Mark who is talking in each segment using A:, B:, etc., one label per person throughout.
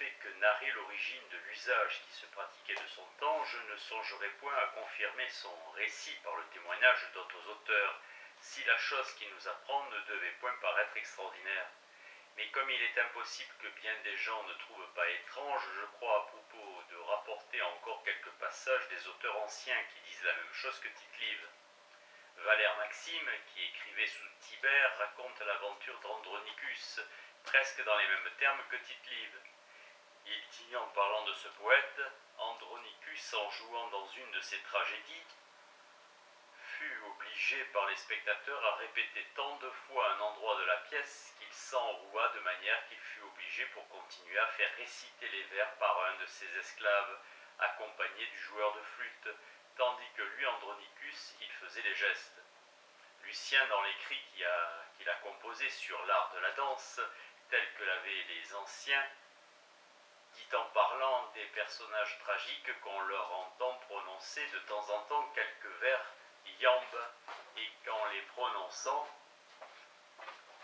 A: fait que narrer l'origine de l'usage qui se pratiquait de son temps, je ne songerai point à confirmer son récit par le témoignage d'autres auteurs, si la chose qu'il nous apprend ne devait point paraître extraordinaire. Mais comme il est impossible que bien des gens ne trouvent pas étrange, je crois à propos de rapporter encore quelques passages des auteurs anciens qui disent la même chose que Tite-Live. Valère Maxime, qui écrivait sous Tibère, raconte l'aventure d'Andronicus, presque dans les mêmes termes que Tite-Live. Il dit en parlant de ce poète, Andronicus, en jouant dans une de ses tragédies, fut obligé par les spectateurs à répéter tant de fois un endroit de la pièce qu'il s'enroua de manière qu'il fut obligé pour continuer à faire réciter les vers par un de ses esclaves, accompagné du joueur de flûte, tandis que lui, Andronicus, il faisait les gestes. Lucien, dans l'écrit qu'il a composé sur l'art de la danse, tel que l'avaient les anciens, dit en parlant des personnages tragiques qu'on leur entend prononcer de temps en temps quelques vers iambes, et qu'en les prononçant,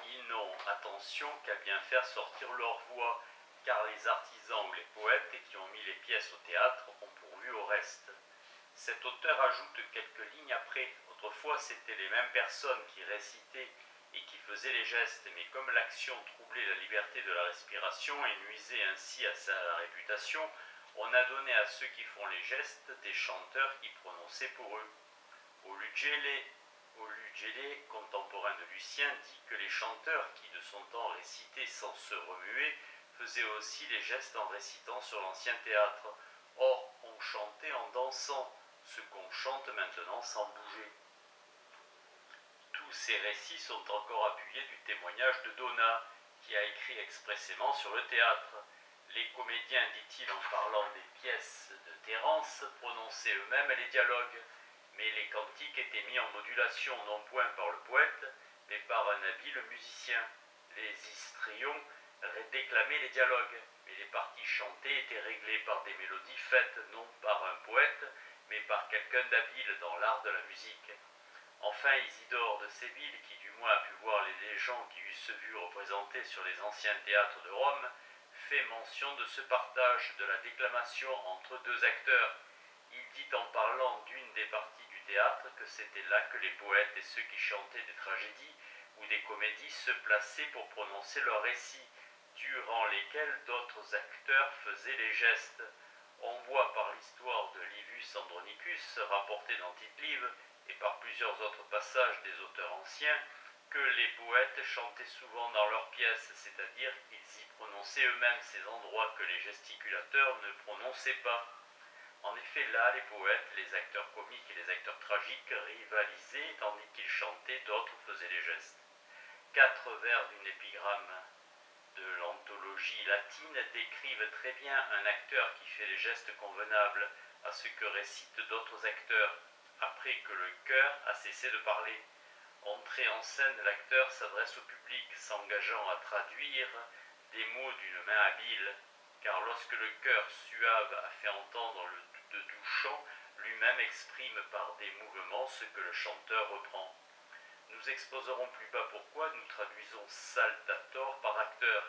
A: ils n'ont attention qu'à bien faire sortir leur voix, car les artisans ou les poètes qui ont mis les pièces au théâtre ont pourvu au reste. Cet auteur ajoute quelques lignes après. Autrefois, c'étaient les mêmes personnes qui récitaient et qui faisaient les gestes, mais comme l'action troublait la liberté de la respiration et nuisait ainsi à sa réputation, on a donné à ceux qui font les gestes des chanteurs qui prononçaient pour eux. Olugélé, contemporain de Lucien, dit que les chanteurs qui de son temps récitaient sans se remuer faisaient aussi les gestes en récitant sur l'ancien théâtre. Or, on chantait en dansant, ce qu'on chante maintenant sans bouger. Tous ces récits sont encore appuyés du témoignage de Donat, qui a écrit expressément sur le théâtre. Les comédiens, dit-il en parlant des pièces de Terence, prononçaient eux-mêmes les dialogues, mais les cantiques étaient mis en modulation non point par le poète, mais par un habile musicien. Les histrions déclamaient les dialogues, mais les parties chantées étaient réglées par des mélodies faites non par un poète, mais par quelqu'un d'habile dans l'art de la musique. Enfin, Isidore de Séville, qui du moins a pu voir les légendes qui eussent vu représentées sur les anciens théâtres de Rome, fait mention de ce partage de la déclamation entre deux acteurs. Il dit en parlant d'une des parties du théâtre que c'était là que les poètes et ceux qui chantaient des tragédies ou des comédies se plaçaient pour prononcer leurs récits, durant lesquels d'autres acteurs faisaient les gestes. On voit par l'histoire de Livius Andronicus, rapportée dans Tite-Live, et par plusieurs autres passages des auteurs anciens, que les poètes chantaient souvent dans leurs pièces, c'est-à-dire qu'ils y prononçaient eux-mêmes ces endroits que les gesticulateurs ne prononçaient pas. En effet, là, les poètes, les acteurs comiques et les acteurs tragiques rivalisaient, tandis qu'ils chantaient, d'autres faisaient les gestes. 4 vers d'une épigramme de l'anthologie latine décrivent très bien un acteur qui fait les gestes convenables à ce que récitent d'autres acteurs, après que le chœur a cessé de parler. Entré en scène, l'acteur s'adresse au public, s'engageant à traduire des mots d'une main habile, car lorsque le chœur suave a fait entendre de doux chants, lui-même exprime par des mouvements ce que le chanteur reprend. Nous exposerons plus bas pourquoi nous traduisons saltator par acteur.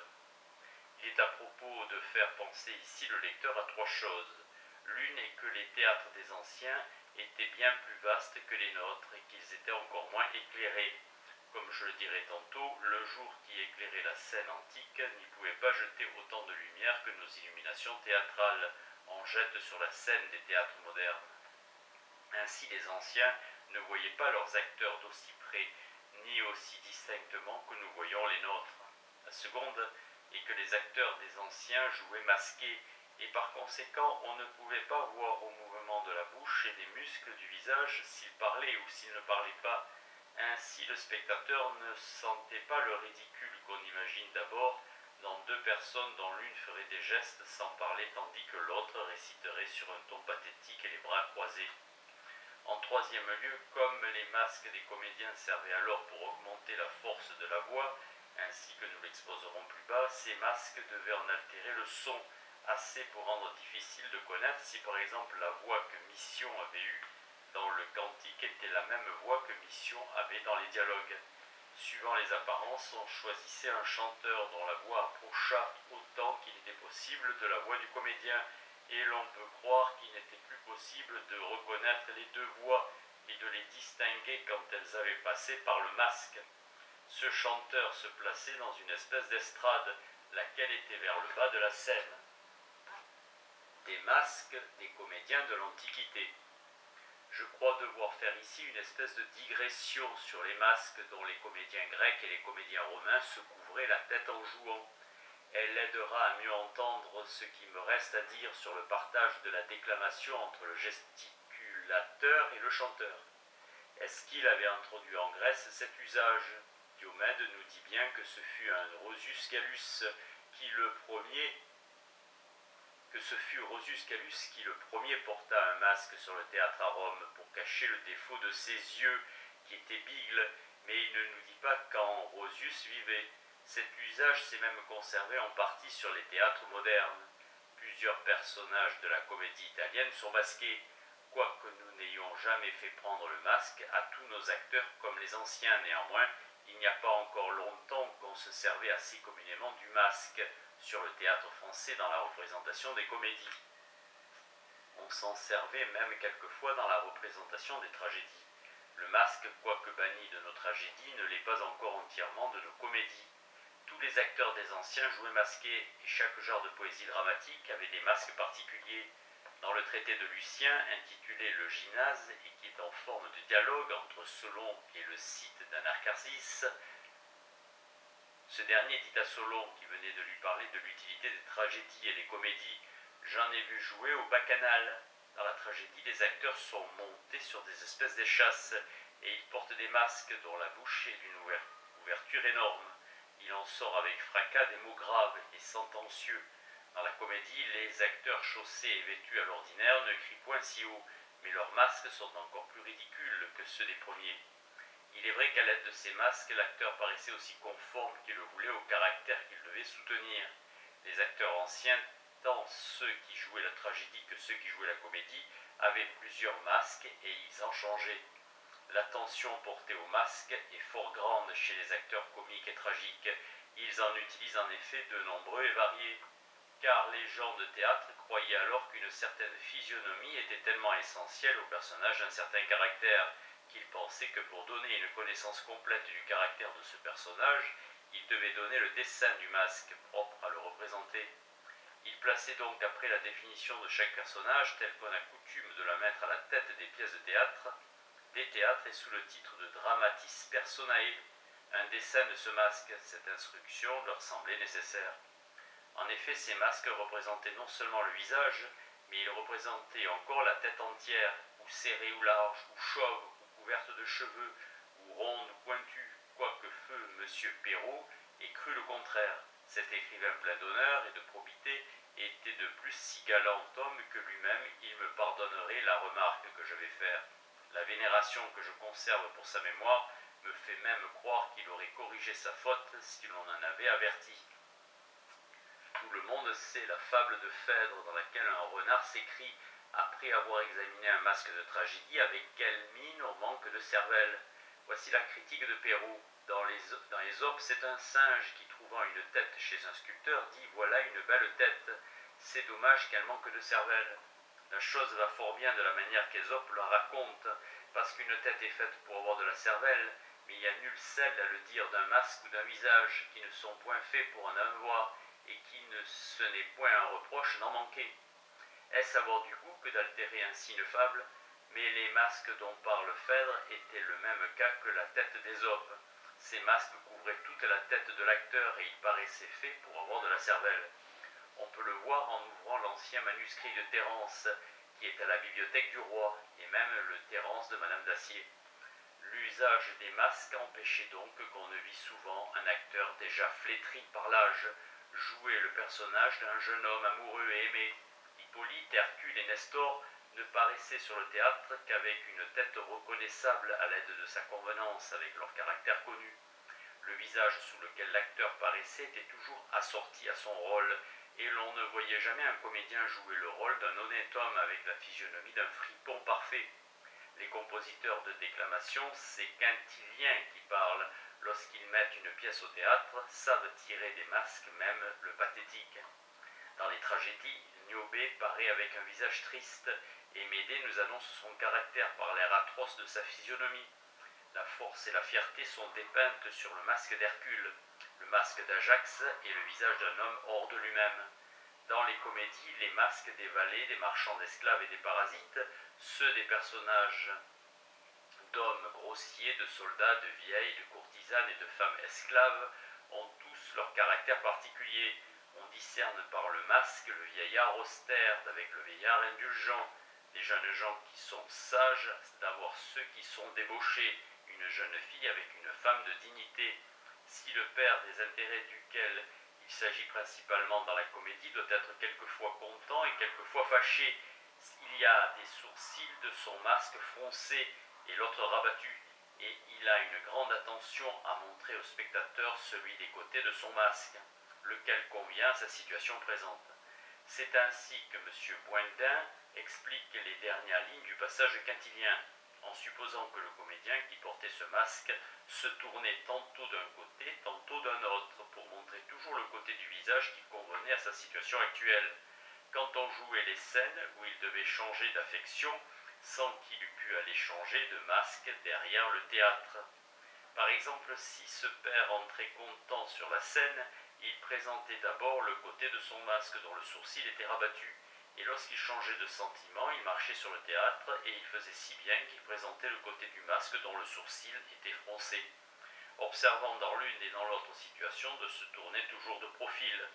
A: Il est à propos de faire penser ici le lecteur à 3 choses. L'une est que les théâtres des anciens étaient bien plus vastes que les nôtres et qu'ils étaient encore moins éclairés. Comme je le dirai tantôt, le jour qui éclairait la scène antique n'y pouvait pas jeter autant de lumière que nos illuminations théâtrales en jettent sur la scène des théâtres modernes. Ainsi les anciens ne voyaient pas leurs acteurs d'aussi près, ni aussi distinctement que nous voyons les nôtres. La seconde est que les acteurs des anciens jouaient masqués, et par conséquent on ne pouvait pas voir au mouvement de la bouche et des muscles du visage s'ils parlaient ou s'ils ne parlaient pas. Ainsi le spectateur ne sentait pas le ridicule qu'on imagine d'abord dans 2 personnes dont l'une ferait des gestes sans parler tandis que l'autre réciterait sur un ton pathétique et les bras croisés. En troisième lieu, comme les masques des comédiens servaient alors pour augmenter la force de la voix, ainsi que nous l'exposerons plus bas, ces masques devaient en altérer le son, assez pour rendre difficile de connaître si par exemple la voix que Mission avait eue dans le cantique était la même voix que Mission avait dans les dialogues. Suivant les apparences, on choisissait un chanteur dont la voix approcha autant qu'il était possible possible de la voix du comédien, et l'on peut croire qu'il n'était plus possible de reconnaître les deux voix et de les distinguer quand elles avaient passé par le masque. Ce chanteur se plaçait dans une espèce d'estrade, laquelle était vers le bas de la scène. Des masques des comédiens de l'Antiquité. Je crois devoir faire ici une espèce de digression sur les masques dont les comédiens grecs et les comédiens romains se couvraient la tête en jouant. Elle aidera à mieux entendre ce qu'il me reste à dire sur le partage de la déclamation entre le gesticulateur et le chanteur. Est-ce qu'il avait introduit en Grèce cet usage? Diomède nous dit bien que ce fut un Rosius Gallus qui le premier porta un masque sur le théâtre à Rome pour cacher le défaut de ses yeux qui étaient bigles, mais il ne nous dit pas quand Rosius vivait. Cet usage s'est même conservé en partie sur les théâtres modernes. Plusieurs personnages de la comédie italienne sont masqués, quoique nous n'ayons jamais fait prendre le masque à tous nos acteurs comme les anciens. Néanmoins, il n'y a pas encore longtemps qu'on se servait assez communément du masque sur le théâtre français dans la représentation des comédies. On s'en servait même quelquefois dans la représentation des tragédies. Le masque, quoique banni de nos tragédies, ne l'est pas encore entièrement de nos comédies. Tous les acteurs des anciens jouaient masqués, et chaque genre de poésie dramatique avait des masques particuliers. Dans le traité de Lucien, intitulé Le Gymnase, et qui est en forme de dialogue entre Solon et le Cid d'Anacharsis, ce dernier dit à Solon, qui venait de lui parler de l'utilité des tragédies et des comédies: « J'en ai vu jouer au bacchanal. Dans la tragédie, les acteurs sont montés sur des espèces d'échasses, et ils portent des masques dont la bouche est d'une ouverture énorme. Il en sort avec fracas des mots graves et sentencieux. Dans la comédie, les acteurs chaussés et vêtus à l'ordinaire ne crient point si haut, mais leurs masques sont encore plus ridicules que ceux des premiers. Il est vrai qu'à l'aide de ces masques, l'acteur paraissait aussi conforme qu'il le voulait au caractère qu'il devait soutenir. Les acteurs anciens, tant ceux qui jouaient la tragédie que ceux qui jouaient la comédie, avaient plusieurs masques et ils en changeaient. L'attention portée aux masques est fort grande chez les acteurs comiques et tragiques. Ils en utilisent en effet de nombreux et variés, car les gens de théâtre croyaient alors qu'une certaine physionomie était tellement essentielle au personnage d'un certain caractère, qu'ils pensaient que pour donner une connaissance complète du caractère de ce personnage, ils devaient donner le dessin du masque propre à le représenter. Ils plaçaient donc après la définition de chaque personnage, tel qu'on a coutume de la mettre à la tête des pièces de théâtre, des théâtres et sous le titre de Dramatis Personae, un dessin de ce masque. Cette instruction leur semblait nécessaire. En effet, ces masques représentaient non seulement le visage, mais ils représentaient encore la tête entière, ou serrée ou large, ou chauve, ou couverte de cheveux, ou ronde ou pointue, quoique feu M. Perrault ait cru le contraire. Cet écrivain plein d'honneur et de probité était de plus si galant homme que lui-même. Il me pardonnerait la remarque que je vais faire. La vénération que je conserve pour sa mémoire me fait même croire qu'il aurait corrigé sa faute si l'on en avait averti. Tout le monde sait la fable de Phèdre dans laquelle un renard s'écrie, après avoir examiné un masque de tragédie, avec quelle mine on manque de cervelle. Voici la critique de Perrault. Dans Ésope, c'est un singe qui, trouvant une tête chez un sculpteur, dit « Voilà une belle tête, c'est dommage qu'elle manque de cervelle ». La chose va fort bien de la manière qu'Ésope la raconte, parce qu'une tête est faite pour avoir de la cervelle, mais il y a nul sel à le dire d'un masque ou d'un visage, qui ne sont point faits pour en avoir, et qui ce n'est point un reproche d'en manquer. Est-ce avoir du goût que d'altérer ainsi une fable? Mais les masques dont parle Phèdre étaient le même cas que la tête d'Ésope. Ces masques couvraient toute la tête de l'acteur et ils paraissaient faits pour avoir de la cervelle. On peut le voir en ouvrant l'ancien manuscrit de Thérence, qui est à la bibliothèque du roi, et même le Thérence de Madame Dacier. L'usage des masques empêchait donc qu'on ne vit souvent un acteur déjà flétri par l'âge jouer le personnage d'un jeune homme amoureux et aimé. Hippolyte, Hercule et Nestor ne paraissaient sur le théâtre qu'avec une tête reconnaissable à l'aide de sa convenance avec leur caractère connu. Le visage sous lequel l'acteur paraissait était toujours assorti à son rôle, et l'on ne voyait jamais un comédien jouer le rôle d'un honnête homme avec la physionomie d'un fripon parfait. Les compositeurs de déclamation, c'est Quintillien qui parle, lorsqu'ils mettent une pièce au théâtre, savent tirer des masques même le pathétique. Dans les tragédies, Niobé paraît avec un visage triste et Médée nous annonce son caractère par l'air atroce de sa physionomie. La force et la fierté sont dépeintes sur le masque d'Hercule, le masque d'Ajax et le visage d'un homme hors de lui-même. Dans les comédies, les masques des valets, des marchands d'esclaves et des parasites, ceux des personnages d'hommes grossiers, de soldats, de vieilles, de courtisanes et de femmes esclaves ont tous leur caractère particulier. On discerne par le masque le vieillard austère avec le vieillard indulgent, des jeunes gens qui sont sages, d'avoir ceux qui sont débauchés, une jeune fille avec une femme de dignité. Si le père des intérêts duquel il s'agit principalement dans la comédie doit être quelquefois content et quelquefois fâché, il y a des sourcils de son masque froncés et l'autre rabattu, et il a une grande attention à montrer au spectateur celui des côtés de son masque, lequel convient à sa situation présente. C'est ainsi que M. Boindin explique les dernières lignes du passage quintilien, en supposant que le comédien qui portait ce masque se tournait tantôt d'un côté, tantôt d'un autre, pour montrer toujours le côté du visage qui convenait à sa situation actuelle. Quand on jouait les scènes où il devait changer d'affection, sans qu'il eût pu aller changer de masque derrière le théâtre. Par exemple, si ce père entrait content sur la scène, il présentait d'abord le côté de son masque dont le sourcil était rabattu, et lorsqu'il changeait de sentiment, il marchait sur le théâtre et il faisait si bien qu'il présentait le côté du masque dont le sourcil était froncé, observant dans l'une et dans l'autre situation de se tourner toujours de profil.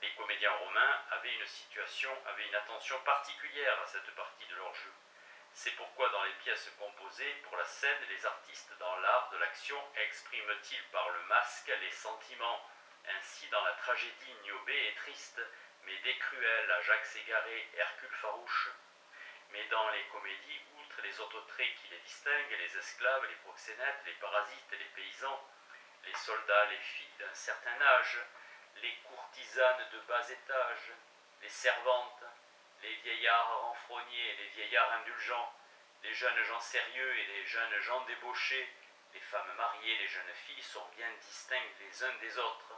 A: Les comédiens romains avaient une attention particulière à cette partie de leur jeu. C'est pourquoi dans les pièces composées pour la scène, les artistes dans l'art de l'action expriment-ils par le masque les sentiments. Ainsi, dans la tragédie, Niobé est triste, Médée cruel, Ajax égaré, Hercule farouche. Mais dans les comédies, outre les autres traits qui les distinguent, les esclaves, les proxénètes, les parasites, les paysans, les soldats, les filles d'un certain âge, les courtisanes de bas étage, les servantes, les vieillards renfrognés et les vieillards indulgents, les jeunes gens sérieux et les jeunes gens débauchés, les femmes mariées et les jeunes filles sont bien distincts les uns des autres.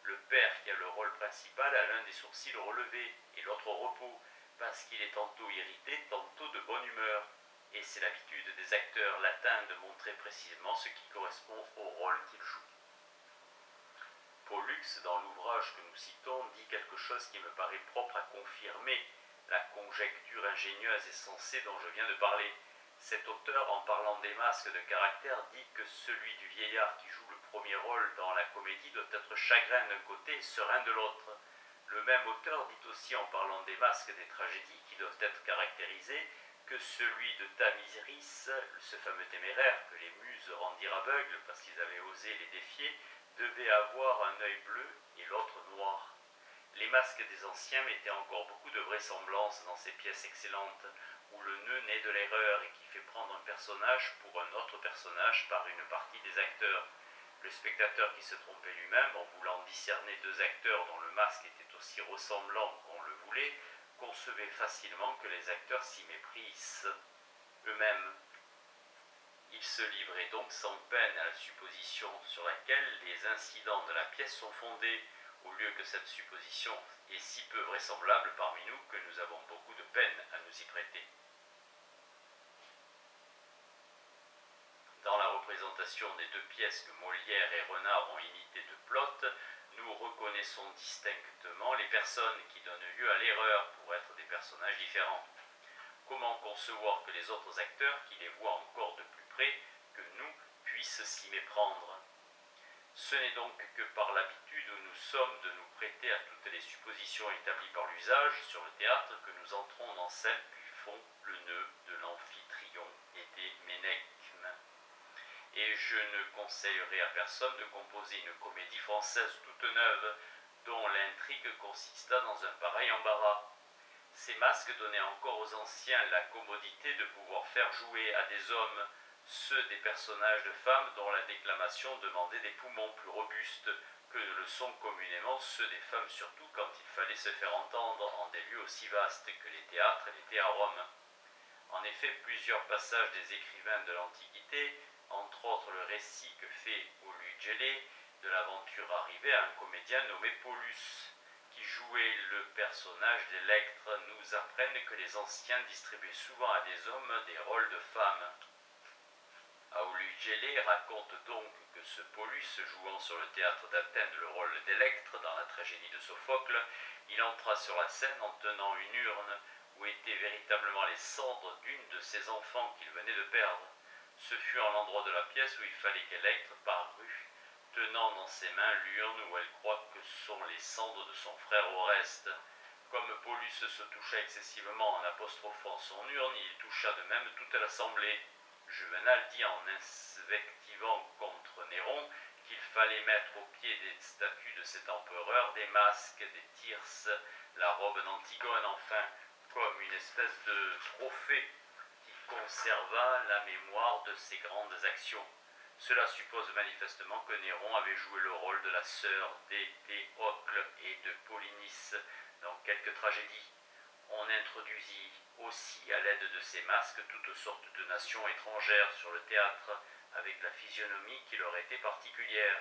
A: Le père qui a le rôle principal a l'un des sourcils relevés et l'autre au repos, parce qu'il est tantôt irrité, tantôt de bonne humeur. Et c'est l'habitude des acteurs latins de montrer précisément ce qui correspond au rôle qu'ils jouent. Pollux, dans l'ouvrage que nous citons, dit quelque chose qui me paraît propre à confirmer la conjecture ingénieuse et sensée dont je viens de parler. Cet auteur, en parlant des masques de caractère, dit que celui du vieillard qui joue le premier rôle dans la comédie doit être chagrin d'un côté et serein de l'autre. Le même auteur dit aussi, en parlant des masques des tragédies qui doivent être caractérisés, que celui de Tamiris, ce fameux téméraire que les muses rendirent aveugle parce qu'ils avaient osé les défier, devait avoir un œil bleu et l'autre noir. Les masques des anciens mettaient encore beaucoup de vraisemblance dans ces pièces excellentes, où le nœud naît de l'erreur et qui fait prendre un personnage pour un autre personnage par une partie des acteurs. Le spectateur qui se trompait lui-même en voulant discerner deux acteurs dont le masque était aussi ressemblant qu'on le voulait, concevait facilement que les acteurs s'y méprisent eux-mêmes. Il se livrait donc sans peine à la supposition sur laquelle les incidents de la pièce sont fondés, au lieu que cette supposition est si peu vraisemblable parmi nous que nous avons beaucoup de peine à nous y prêter. Dans la représentation des deux pièces que Molière et Renard ont imitées de Plot, nous reconnaissons distinctement les personnes qui donnent lieu à l'erreur pour être des personnages différents. Comment concevoir que les autres acteurs, qui les voient encore de plus près que nous, puissent s'y méprendre? Ce n'est donc que par l'habitude où nous sommes de nous prêter à toutes les suppositions établies par l'usage sur le théâtre que nous entrons dans celles qui font le nœud de l'Amphitryon et des Ménechmes. Et je ne conseillerais à personne de composer une comédie française toute neuve, dont l'intrigue consista dans un pareil embarras. Ces masques donnaient encore aux anciens la commodité de pouvoir faire jouer à des hommes ceux des personnages de femmes dont la déclamation demandait des poumons plus robustes que le sont communément ceux des femmes, surtout quand il fallait se faire entendre en des lieux aussi vastes que les théâtres l'étaient à Rome. En effet, plusieurs passages des écrivains de l'Antiquité, entre autres le récit que fait Aulu Gellé de l'aventure arrivée à un comédien nommé Paulus, qui jouait joué le personnage d'Électre nous apprennent que les anciens distribuaient souvent à des hommes des rôles de femmes. Aulugélé raconte donc que ce Pollux, jouant sur le théâtre d'Athènes le rôle d'Électre dans la tragédie de Sophocle, il entra sur la scène en tenant une urne où étaient véritablement les cendres d'une de ses enfants qu'il venait de perdre. Ce fut en l'endroit de la pièce où il fallait qu'Électre parût, tenant dans ses mains l'urne où elle croit que sont les cendres de son frère Oreste. Comme Pollux se toucha excessivement en apostrophant son urne, il toucha de même toute l'assemblée. Juvénal dit en invectivant contre Néron qu'il fallait mettre au pied des statues de cet empereur des masques, des thyrses, la robe d'Antigone, enfin, comme une espèce de trophée qui conserva la mémoire de ses grandes actions. Cela suppose manifestement que Néron avait joué le rôle de la sœur d'Éthéocle et de Polynice dans quelques tragédies. On introduisit aussi à l'aide de ces masques toutes sortes de nations étrangères sur le théâtre, avec la physionomie qui leur était particulière.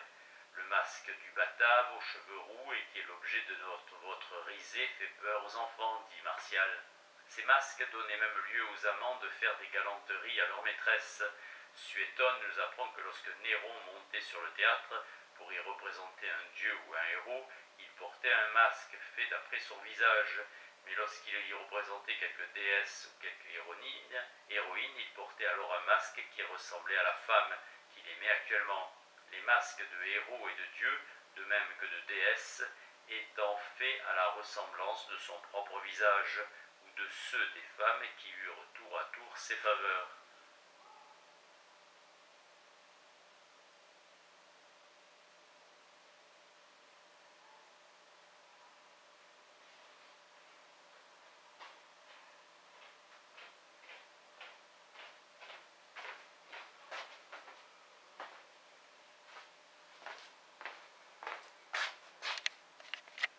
A: Le masque du Batave aux cheveux roux et qui est l'objet de votre risée fait peur aux enfants, dit Martial. Ces masques donnaient même lieu aux amants de faire des galanteries à leur maîtresse. Suétone nous apprend que lorsque Néron montait sur le théâtre pour y représenter un dieu ou un héros, il portait un masque fait d'après son visage. Mais lorsqu'il y représentait quelques déesses ou quelques héroïnes, il portait alors un masque qui ressemblait à la femme qu'il aimait actuellement. Les masques de héros et de dieux, de même que de déesses, étant faits à la ressemblance de son propre visage, ou de ceux des femmes qui eurent tour à tour ses faveurs.